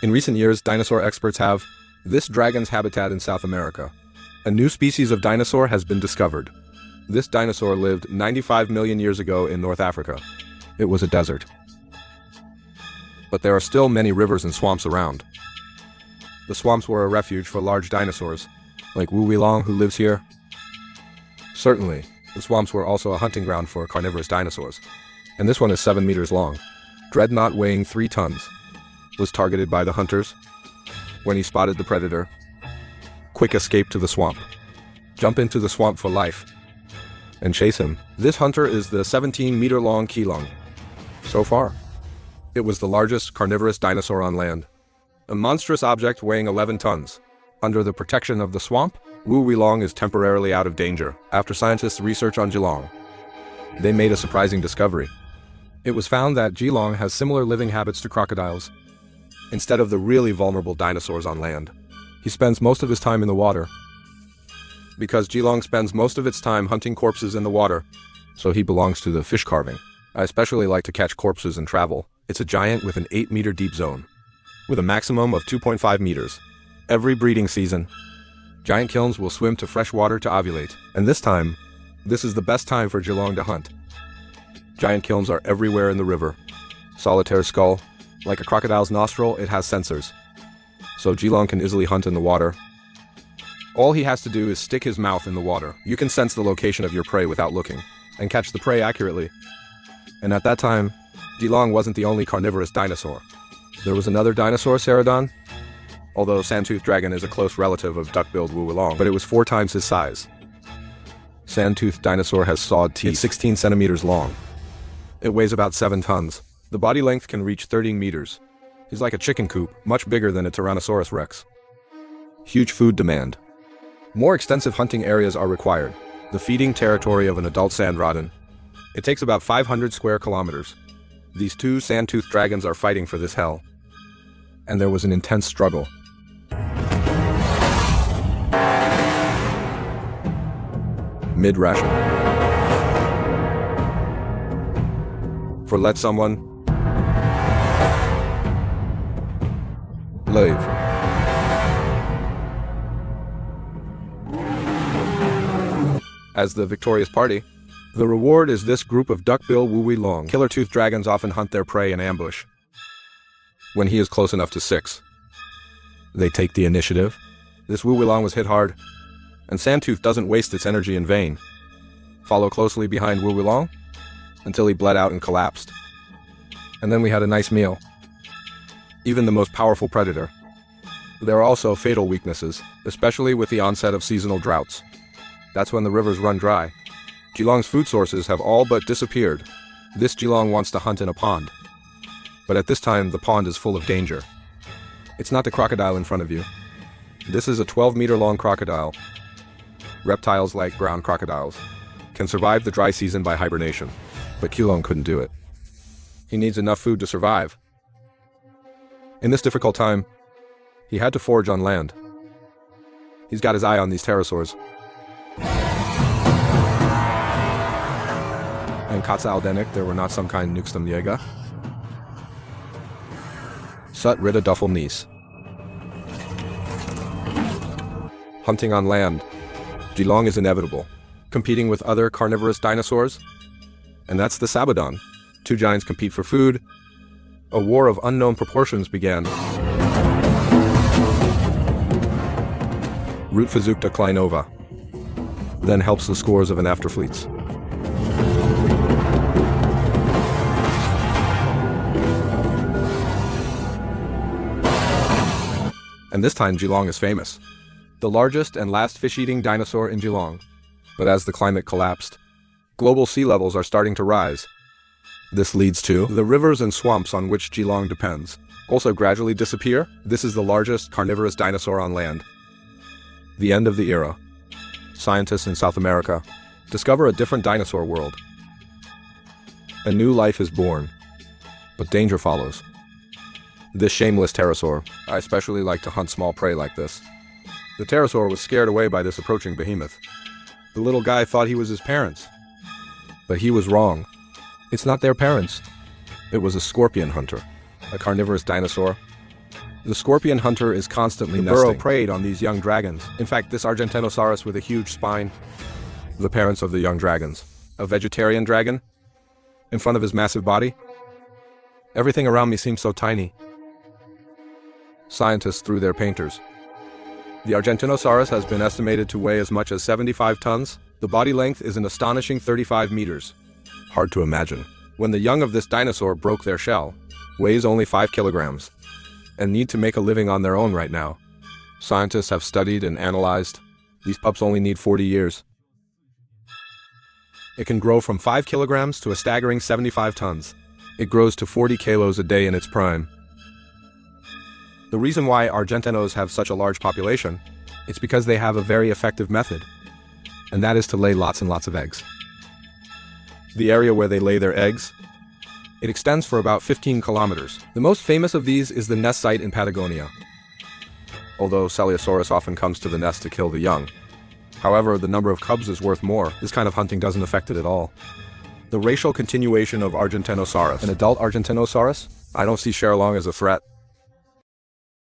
In recent years, dinosaur experts have this dragon's habitat in South America. A new species of dinosaur has been discovered. This dinosaur lived 95 million years ago in North Africa. It was a desert. But there are still many rivers and swamps around. The swamps were a refuge for large dinosaurs, like Wu Weilong, who lives here. Certainly, the swamps were also a hunting ground for carnivorous dinosaurs. And this one is 7 meters long. Dreadnought, weighing 3 tons, was targeted by the hunters. When he spotted the predator, quick escape to the swamp. Jump into the swamp for life and chase him. This hunter is the 17-meter-long Keelong. So far, it was the largest carnivorous dinosaur on land. A monstrous object weighing 11 tons. Under the protection of the swamp, Wu Weilong is temporarily out of danger. After scientists' research on Keelong, they made a surprising discovery. It was found that Keelong has similar living habits to crocodiles. Instead of the really vulnerable dinosaurs on land, he spends most of his time in the water. Because Keelong spends most of its time hunting corpses in the water, so he belongs to the fish carving. I especially like to catch corpses and travel. It's a giant with an 8-meter deep zone, with a maximum of 2.5 meters. Every breeding season, giant kilns will swim to fresh water to ovulate, and this is the best time for Keelong to hunt. Giant kilns are everywhere in the river. Solitaire skull. Like a crocodile's nostril, it has sensors, so Keelong can easily hunt in the water. All he has to do is stick his mouth in the water. You can sense the location of your prey without looking, and catch the prey accurately. And at that time, Keelong wasn't the only carnivorous dinosaur. There was another dinosaur, Ceratodon, although sand-toothed dragon is a close relative of duck-billed Wu Weilong, but it was 4 times his size. Sand-toothed dinosaur has sawed teeth 16 centimeters long. It weighs about 7 tons. The body length can reach 13 meters. He's like a chicken coop, much bigger than a Tyrannosaurus rex. Huge food demand. More extensive hunting areas are required. The feeding territory of an adult sand rodent. It takes about 500 square kilometers. These 2 sand-toothed dragons are fighting for this hell. And there was an intense struggle. Mid-ration. For let someone live. As the victorious party, the reward is this group of duck-billed Wu Weilong. Killer-toothed dragons often hunt their prey in ambush. When he is close enough to 6, they take the initiative. This Wu Weilong was hit hard, and Sandtooth doesn't waste its energy in vain. Follow closely behind Wu Weilong until he bled out and collapsed. And then we had a nice meal. Even the most powerful predator. There are also fatal weaknesses, especially with the onset of seasonal droughts. That's when the rivers run dry. Keelong's food sources have all but disappeared. This Keelong wants to hunt in a pond. But at this time, the pond is full of danger. It's not the crocodile in front of you. This is a 12-meter-long crocodile. Reptiles like ground crocodiles can survive the dry season by hibernation, but Keelong couldn't do it. He needs enough food to survive. In this difficult time, he had to forage on land. He's got his eye on these pterosaurs. And Quetzalcoatl, there were not some kind Nuxtum Jäger. Sut Rita Duffel Niece. Hunting on land. Keelong is inevitable, competing with other carnivorous dinosaurs. And that's the Sabodon. 2 giants compete for food. A war of unknown proportions began. Rutfazukta Kleinova then helps the scores of an afterfleets. And this time Keelong is famous. The largest and last fish-eating dinosaur in Keelong. But as the climate collapsed, global sea levels are starting to rise. This leads to the rivers and swamps on which Keelong depends also gradually disappear. This is the largest carnivorous dinosaur on land. The end of the era. Scientists in South America discover a different dinosaur world. A new life is born, but danger follows. This shameless pterosaur, I especially like to hunt small prey like this. The pterosaur was scared away by this approaching behemoth. The little guy thought he was his parents. But he was wrong. It's not their parents. It was a scorpion hunter, a carnivorous dinosaur. The scorpion hunter is constantly nesting. The burrow preyed on these young dragons. In fact, this Argentinosaurus with a huge spine, the parents of the young dragons. A vegetarian dragon, in front of his massive body. Everything around me seems so tiny. Scientists threw their painters. The Argentinosaurus has been estimated to weigh as much as 75 tons. The body length is an astonishing 35 meters. Hard to imagine. When the young of this dinosaur broke their shell, weighs only 5 kilograms, and need to make a living on their own right now. Scientists have studied and analyzed. These pups only need 40 years. It can grow from 5 kilograms to a staggering 75 tons. It grows to 40 kilos a day in its prime. The reason why Argentinos have such a large population, it's because they have a very effective method, and that is to lay lots and lots of eggs. The area where they lay their eggs, it extends for about 15 kilometers. The most famous of these is the nest site in Patagonia, although Spinosaurus often comes to the nest to kill the young. However, the number of cubs is worth more. This kind of hunting doesn't affect it at all. The racial continuation of Argentinosaurus. An adult Argentinosaurus? I don't see Sherlong as a threat.